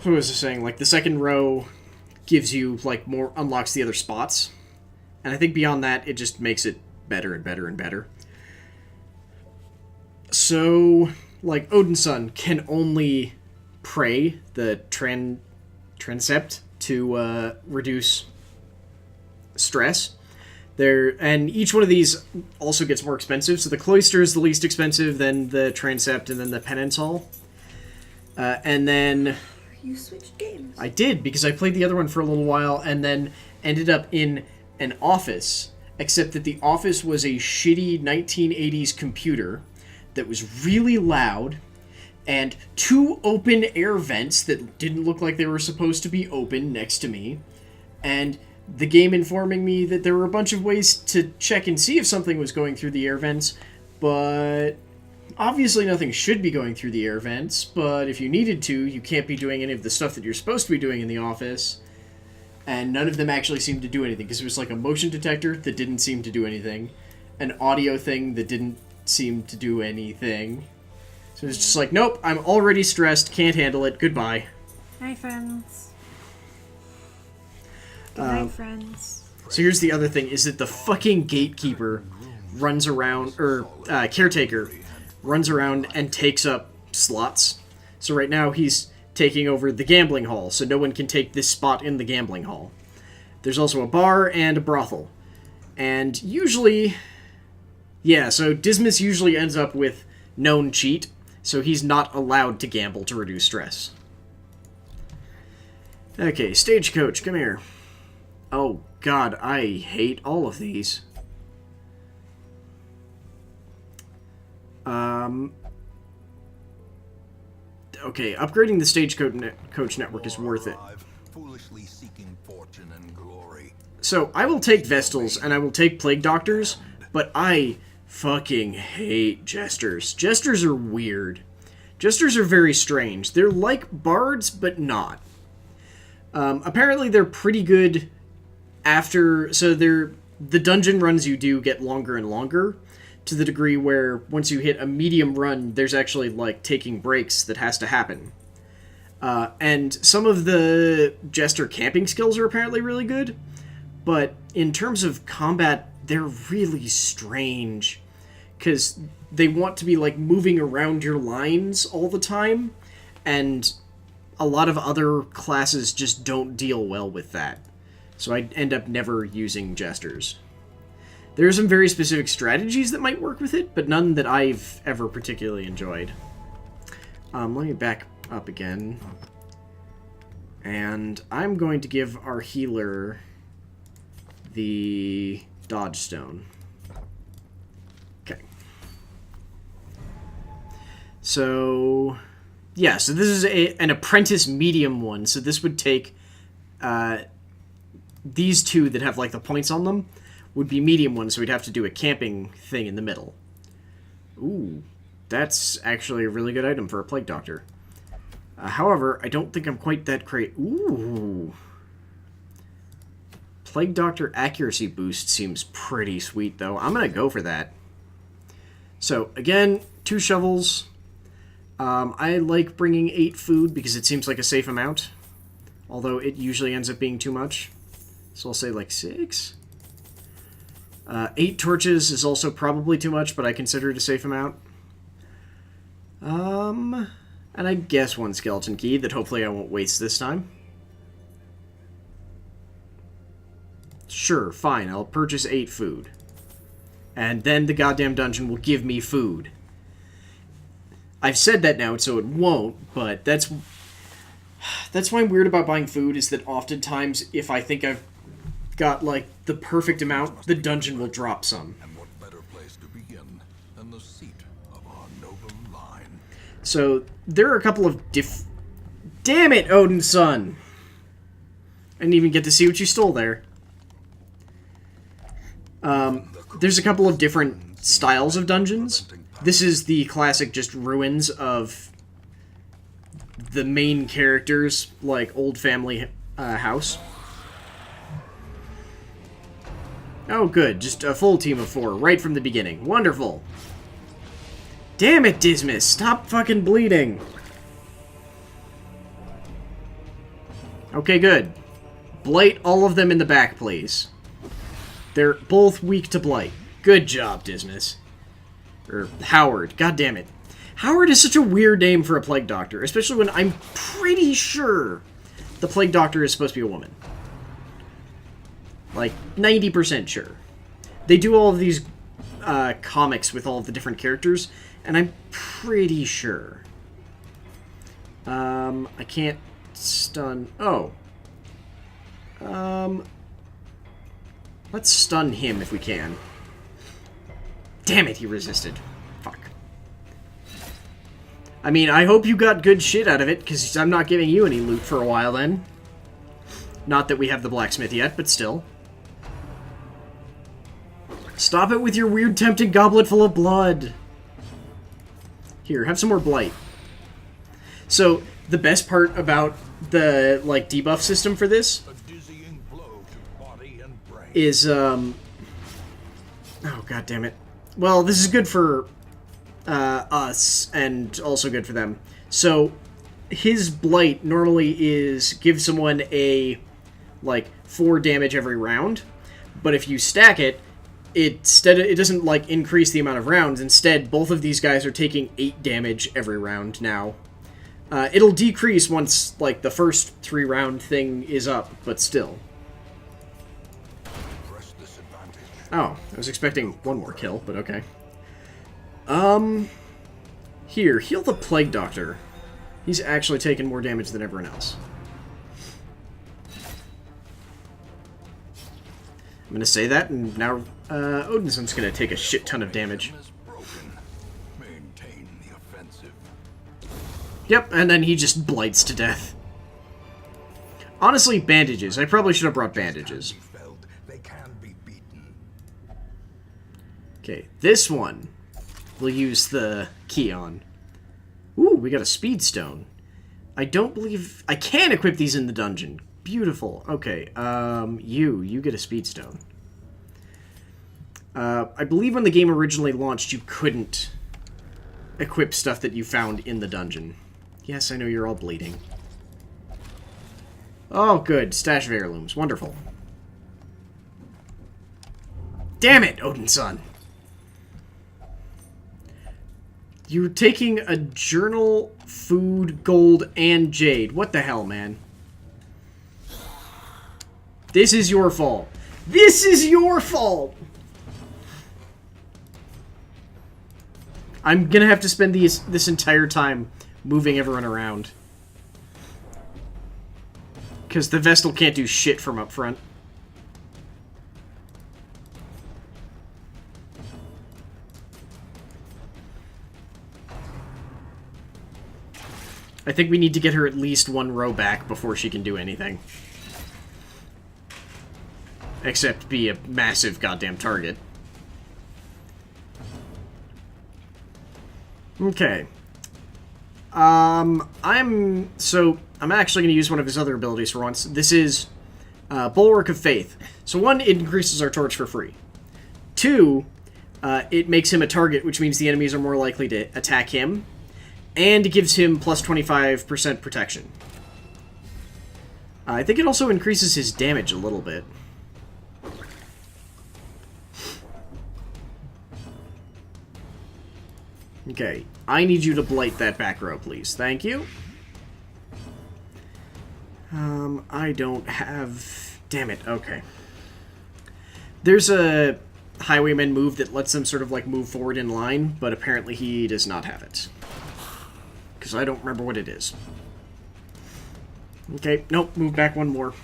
What was I saying? Like, the second row gives you, like, more... unlocks the other spots. And I think beyond that, it just makes it better and better and better. So, like, Odin's son can only pray the transept to reduce stress. And each one of these also gets more expensive. So the cloister is the least expensive, then the transept, and then the penance hall. And then... You switched games. I did, because I played the other one for a little while, and then ended up in an office, except that the office was a shitty 1980s computer that was really loud, and 2 open air vents that didn't look like they were supposed to be open next to me, and the game informing me that there were a bunch of ways to check and see if something was going through the air vents, but obviously nothing should be going through the air vents, but if you needed to, you can't be doing any of the stuff that you're supposed to be doing in the office, and none of them actually seemed to do anything, because it was like a motion detector that didn't seem to do anything, an audio thing that didn't seem to do anything. So it's just like, nope, I'm already stressed, can't handle it, goodbye. Hi, friends. Good night, friends. So here's the other thing, is that the fucking gatekeeper runs around, or caretaker runs around and takes up slots. So right now he's taking over the gambling hall, so no one can take this spot in the gambling hall. There's also a bar and a brothel. And usually... yeah, so Dismas usually ends up with known cheat, so he's not allowed to gamble to reduce stress. Okay, Stagecoach, come here. Oh god, I hate all of these. Okay, upgrading the Stagecoach network is worth it. Foolishly seeking fortune and glory. So, I will take Vestals, and I will take Plague Doctors, but I fucking hate Jesters. Jesters are weird. Jesters are very strange. They're like bards, but not. Apparently they're pretty good after... so the dungeon runs you do get longer and longer, to the degree where once you hit a medium run, there's actually, like, taking breaks that has to happen. And some of the Jester camping skills are apparently really good, but in terms of combat, they're really strange, because they want to be, like, moving around your lines all the time, and a lot of other classes just don't deal well with that. So I end up never using Jesters. There are some very specific strategies that might work with it, but none that I've ever particularly enjoyed. Let me back up again. And I'm going to give our healer the Dodge Stone. Okay. So, yeah, so this is an apprentice medium one, so this would take these two that have, like, the points on them would be medium ones, so we'd have to do a camping thing in the middle. Ooh, that's actually a really good item for a Plague Doctor. However, I don't think I'm quite that Ooh. Plague Doctor accuracy boost seems pretty sweet, though. I'm gonna go for that. So, again, 2 shovels. I like bringing 8 food because it seems like a safe amount, although it usually ends up being too much. So I'll say, like, 6. 8 torches is also probably too much, but I consider it a safe amount. And I guess 1 skeleton key that hopefully I won't waste this time. Sure, fine, I'll purchase 8 food. And then the goddamn dungeon will give me food. I've said that now, so it won't, but that's why I'm weird about buying food, is that oftentimes, if I think I've got, like, the perfect amount, the dungeon will drop some. And what better place to begin than the seat of our noble line? So, there are a couple of Damn it, Odin's son! I didn't even get to see what you stole there. There's a couple of different styles of dungeons. This is the classic just ruins of the main character's, like, old family house. Oh, good. Just a full team of 4 right from the beginning. Wonderful. Damn it, Dismas. Stop fucking bleeding. Okay, good. Blight all of them in the back, please. They're both weak to blight. Good job, Dismas. Or Howard. God damn it. Howard is such a weird name for a plague doctor, especially when I'm pretty sure the plague doctor is supposed to be a woman. Like, 90% sure. They do all of these comics with all of the different characters, and I'm pretty sure. I can't stun... Oh. Let's stun him if we can. Damn it, he resisted. Fuck. I mean, I hope you got good shit out of it, because I'm not giving you any loot for a while then. Not that we have the blacksmith yet, but still. Stop it with your weird tempting goblet full of blood. Here, have some more blight. So, the best part about the, like, debuff system for this is, oh, god damn it. Well, this is good for us, and also good for them. So, his blight normally is give someone a, like, 4 damage every round, but if you stack it, it doesn't, like, increase the amount of rounds. Instead, both of these guys are taking 8 damage every round now. It'll decrease once, like, the first 3 round thing is up, but still. Oh, I was expecting one more kill, but okay. Here, heal the Plague Doctor. He's actually taken more damage than everyone else. I'm gonna say that, and now, Odinson's gonna take a shit ton of damage. Yep, and then he just blights to death. Honestly, bandages. I probably should have brought bandages. Okay, this one we'll use the key on. Ooh, we got a speed stone. I don't believe... I can equip these in the dungeon. Beautiful. Okay, you get a speed stone. I believe when the game originally launched, you couldn't equip stuff that you found in the dungeon. Yes, I know you're all bleeding. Oh, good. Stash of heirlooms. Wonderful. Damn it, Odinson! You're taking a journal, food, gold, and jade. What the hell, man? This is your fault. This is your fault! I'm gonna have to spend this entire time moving everyone around. Because the Vestal can't do shit from up front. I think we need to get her at least 1 row back before she can do anything. Except be a massive goddamn target. Okay. I'm actually going to use one of his other abilities for once. This is Bulwark of Faith. So 1, it increases our torch for free. 2, it makes him a target, which means the enemies are more likely to attack him. And it gives him plus 25% protection. I think it also increases his damage a little bit. Okay, I need you to blight that back row, please. Thank you. I don't have... Damn it, okay. There's a highwayman move that lets them sort of, like, move forward in line, but apparently he does not have it. Because I don't remember what it is. Okay, nope, move back 1 more.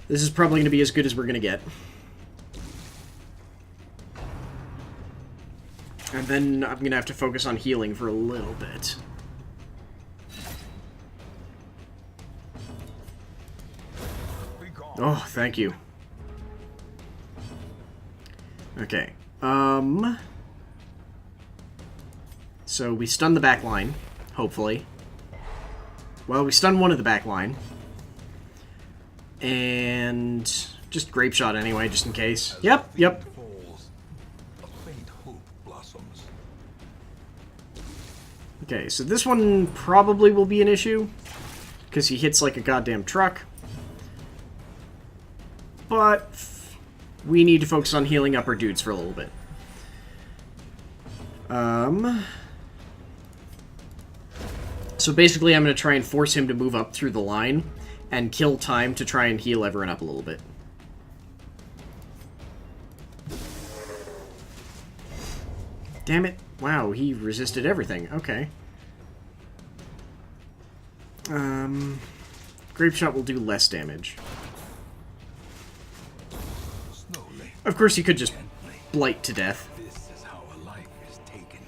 This is probably going to be as good as we're going to get. And then I'm going to have to focus on healing for a little bit. Oh, thank you. Okay. So we stun the back line, hopefully. Well, we stun one of the back line. And Just grape shot anyway, just in case. Yep. Falls, a faint hope blossoms. Okay, so this one probably will be an issue, because he hits like a goddamn truck. But we need to focus on healing up our dudes for a little bit. So basically I'm going to try and force him to move up through the line and kill time to try and heal everyone up a little bit. Damn it. Wow, he resisted everything. Okay. Grape shot will do less damage. Slowly, Of course, you could just blight to death. this is how a life is taken.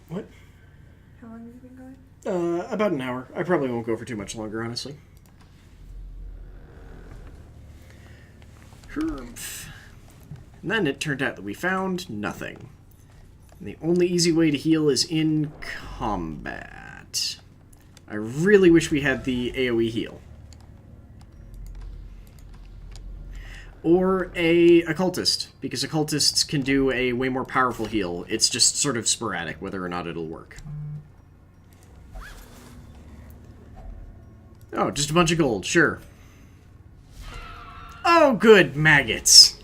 What? How long have you been going? About an hour. I probably won't go for too much longer, honestly. Humph. And then it turned out that we found nothing. And the only easy way to heal is in combat. I really wish we had the AoE heal. Or a occultist, because occultists can do a way more powerful heal. It's just sort of sporadic whether or not it'll work. Oh, just a bunch of gold, sure. Oh, good, maggots.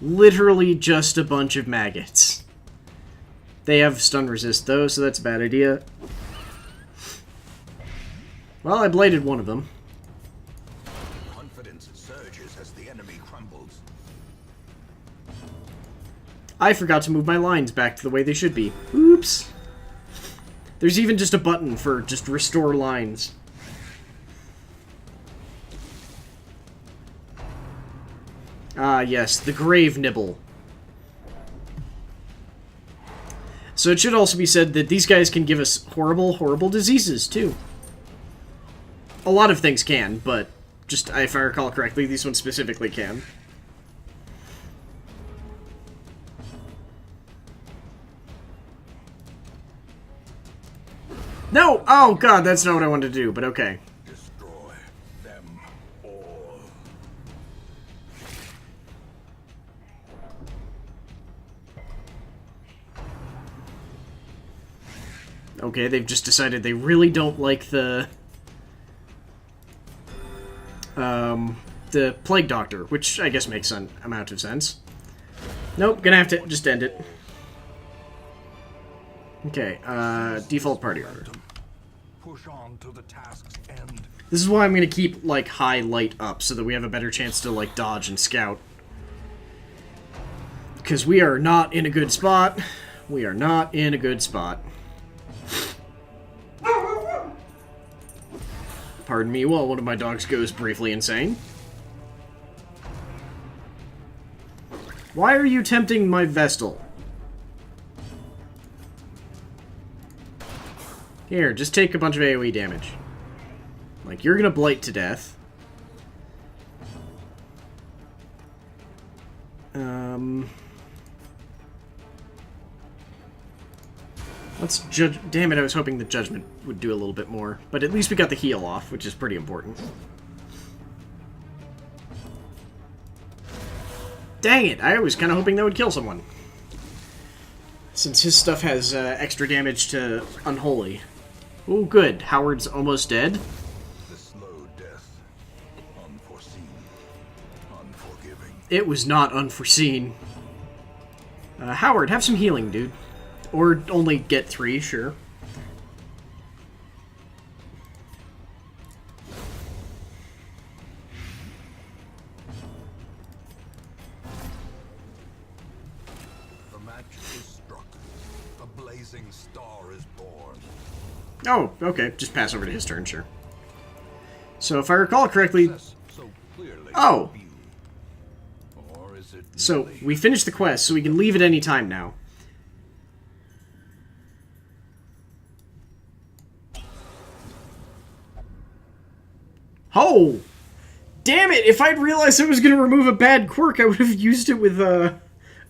Literally just a bunch of maggots. They have stun resist, though, so that's a bad idea. Well, I blighted one of them. Confidence surges as the enemy crumbles. I forgot to move my lines back to the way they should be. Oops. There's even just a button for just restore lines. Ah, yes, the grave nibble. So it should also be said that these guys can give us horrible, horrible diseases, too. A lot of things can, but just, if I recall correctly, these ones specifically can. No! Oh, God, that's not what I wanted to do, but okay. Destroy them all. Okay, they've just decided they really don't like the Plague Doctor, which I guess makes an amount of sense. Nope, gonna have to just end it. Okay, default party order. Push on to the task's end. This is why I'm gonna keep, like, high light up, so that we have a better chance to, like, dodge and scout. Because we are not in a good spot. We are not in a good spot. Pardon me while one of my dogs goes briefly insane. Why are you tempting my Vestal? Here, just take a bunch of AoE damage. Like, you're gonna blight to death. Let's judge. Damn it, I was hoping the judgment would do a little bit more. But at least we got the heal off, which is pretty important. Dang it, I was kind of hoping that would kill someone. Since his stuff has extra damage to Unholy. Oh, good. Howard's almost dead. The slow death. Unforeseen. Unforgiving. It was not unforeseen. Howard, have some healing, dude. Or only get 3, sure. The match is struck. A blazing star is born. Oh, okay. Just pass over to his turn, sure. So if I recall correctly... So clearly Oh! viewed. Or is it So really we finished the quest, so we can leave at any time now. Oh! Damn it! If I'd realized I was going to remove a bad quirk, I would have used it with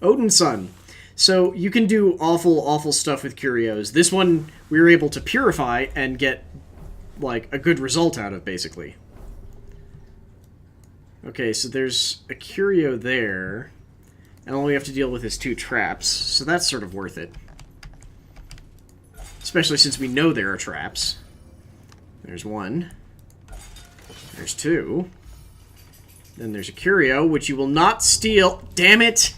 Odin's Son. So you can do awful, awful stuff with curios. This one we were able to purify and get, like, a good result out of, basically. Okay, so there's a curio there, and all we have to deal with is 2 traps, so that's sort of worth it. Especially since we know there are traps. There's 1. There's 2. Then there's a curio, which you will not steal. Damn it!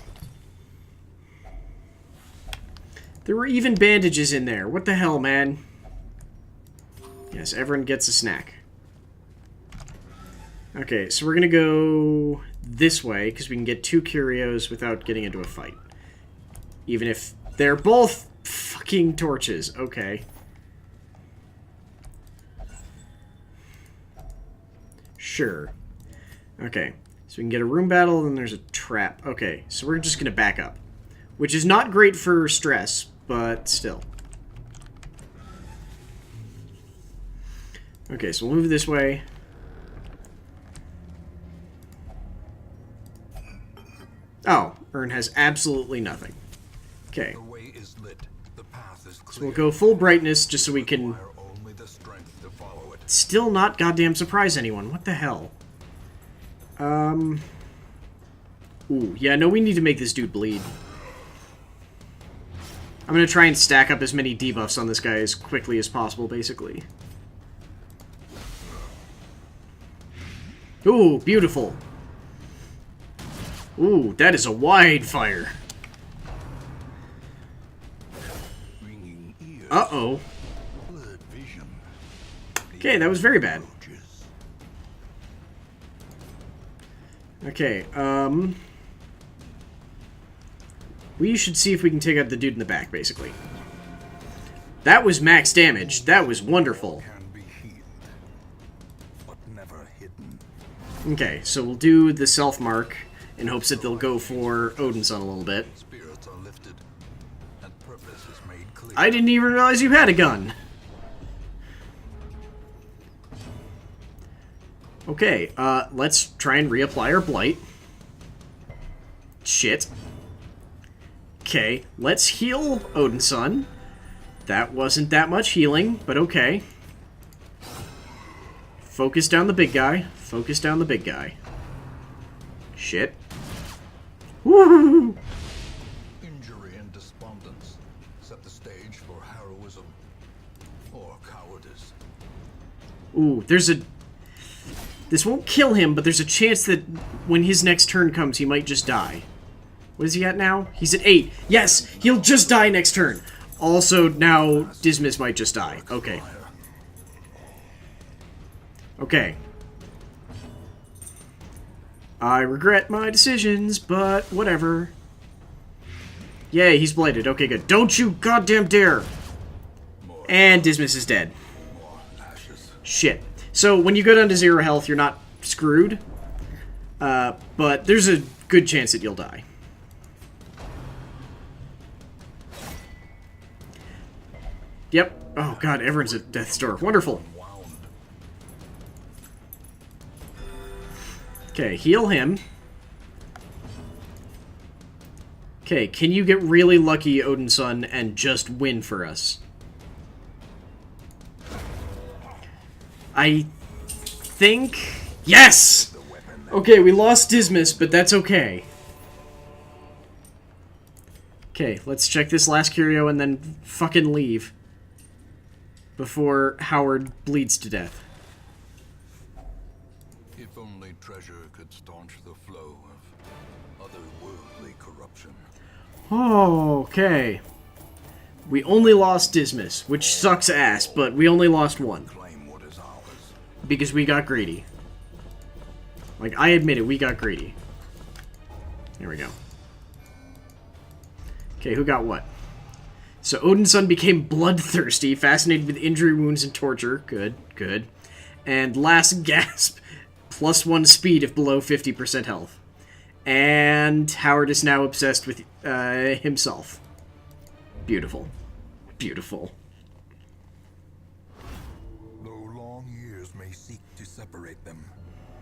There were even bandages in there. What the hell, man? Yes, everyone gets a snack. Okay, so we're gonna go this way, because we can get 2 curios without getting into a fight. Even if they're both fucking torches. Okay. Sure. Okay, so we can get a room battle, and there's a trap. Okay, so we're just gonna back up. Which is not great for stress, but still. Okay, so we'll move this way. Oh, Urn has absolutely nothing. Okay. The way is lit. The path is clear. So we'll go full brightness just so we can Only the strength to follow it. still not goddamn surprise anyone. What the hell? Ooh, yeah, no, we need to make this dude bleed. I'm gonna try and stack up as many debuffs on this guy as quickly as possible, basically. Ooh, beautiful. Ooh, that is a wide fire. Ringing ears. Uh-oh. Blurred vision. Okay, that was very bad. Approaches. Okay, we should see if we can take out the dude in the back, basically. That was max damage. That was wonderful. Can be healed, but never hidden. Okay, so we'll do the self-mark in hopes that they'll go for Odin's Son a little bit. Spirits are lifted, and purpose is made clear. I didn't even realize you had a gun. Okay, let's try and reapply our Blight. Shit. Okay, let's heal Odin's Son. That wasn't that much healing, but okay. Focus down the big guy. Focus down the big guy. Shit. Woo! Injury and despondence set the stage for heroism or cowardice. Ooh, there's a... This won't kill him, but there's a chance that when his next turn comes, he might just die. What is he at now? He's at 8. Yes! He'll just die next turn. Also, now Dismas might just die. Okay. Okay. I regret my decisions, but whatever. Yay, he's blighted. Okay, good. Don't you goddamn dare! And Dismas is dead. Shit. So, when you go down to 0 health, you're not screwed. But there's a good chance that you'll die. Yep. Oh god, everyone's at death's door. Wonderful. Okay, heal him. Okay, can you get really lucky, Odin's Son, and just win for us? I think... Yes! Okay, we lost Dismas, but that's okay. Okay, let's check this last curio and then fucking leave. Before Howard bleeds to death. If only treasure could staunch the flow of otherworldly corruption. Oh, okay. We only lost Dismas, which sucks ass, but we only lost one. Claim what is ours. Because we got greedy. Like, I admit it, we got greedy. There we go. Okay, who got what? So Odin's Son became bloodthirsty, fascinated with injury, wounds, and torture. Good, good. And last gasp, +1 speed if below 50% health. And Howard is now obsessed with himself. Beautiful. Beautiful. Though long years may seek to separate them,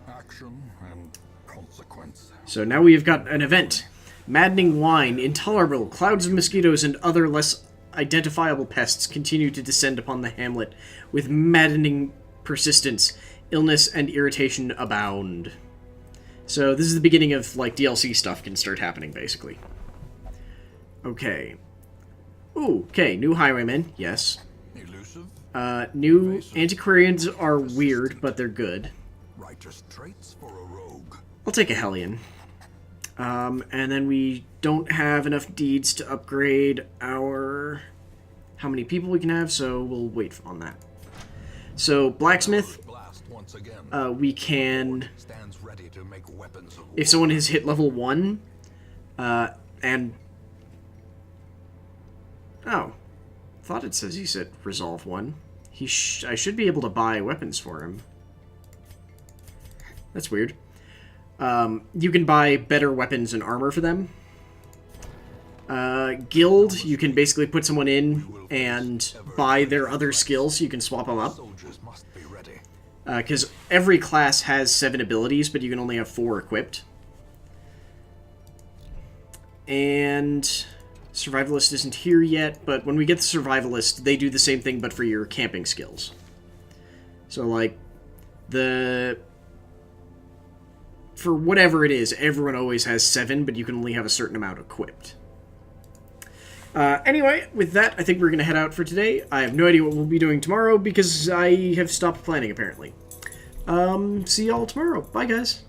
action and consequence. So now we've got an event. Maddening whine, intolerable, clouds of mosquitoes and other less identifiable pests continue to descend upon the hamlet with maddening persistence. Illness and irritation abound. So this is the beginning of, like, DLC stuff can start happening, basically. Okay. Ooh, okay, new highwaymen, yes. Elusive, New antiquarians are weird, but they're good. righteous traits for a rogue. I'll take a Hellion. And then we don't have enough deeds to upgrade our... how many people we can have, so we'll wait on that. So, Blacksmith, Blast once again. we can... Stands ready to make weapons of if someone has hit level 1, and... oh. Thought it says he's at Resolve 1. I should be able to buy weapons for him. That's weird. You can buy better weapons and armor for them. Guild, you can basically put someone in and buy their other skills so you can swap them up. soldiers must be ready. Because every class has 7 abilities, but you can only have 4 equipped. And Survivalist isn't here yet, but when we get the Survivalist, they do the same thing, but for your camping skills. So, like, for whatever it is, everyone always has 7, but you can only have a certain amount equipped. Anyway, with that, I think we're going to head out for today. I have no idea what we'll be doing tomorrow, because I have stopped planning, apparently. See y'all tomorrow. Bye, guys.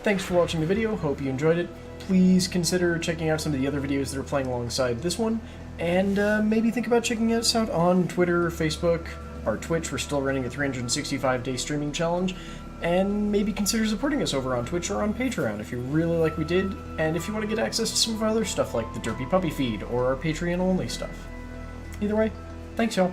Thanks for watching the video. Hope you enjoyed it. Please consider checking out some of the other videos that are playing alongside this one, and maybe think about checking us out on Twitter, Facebook, our Twitch. We're still running a 365-day streaming challenge, and maybe consider supporting us over on Twitch or on Patreon if you really like what we did, and if you want to get access to some of our other stuff like the Derpy Puppy feed or our Patreon-only stuff. Either way, thanks, y'all.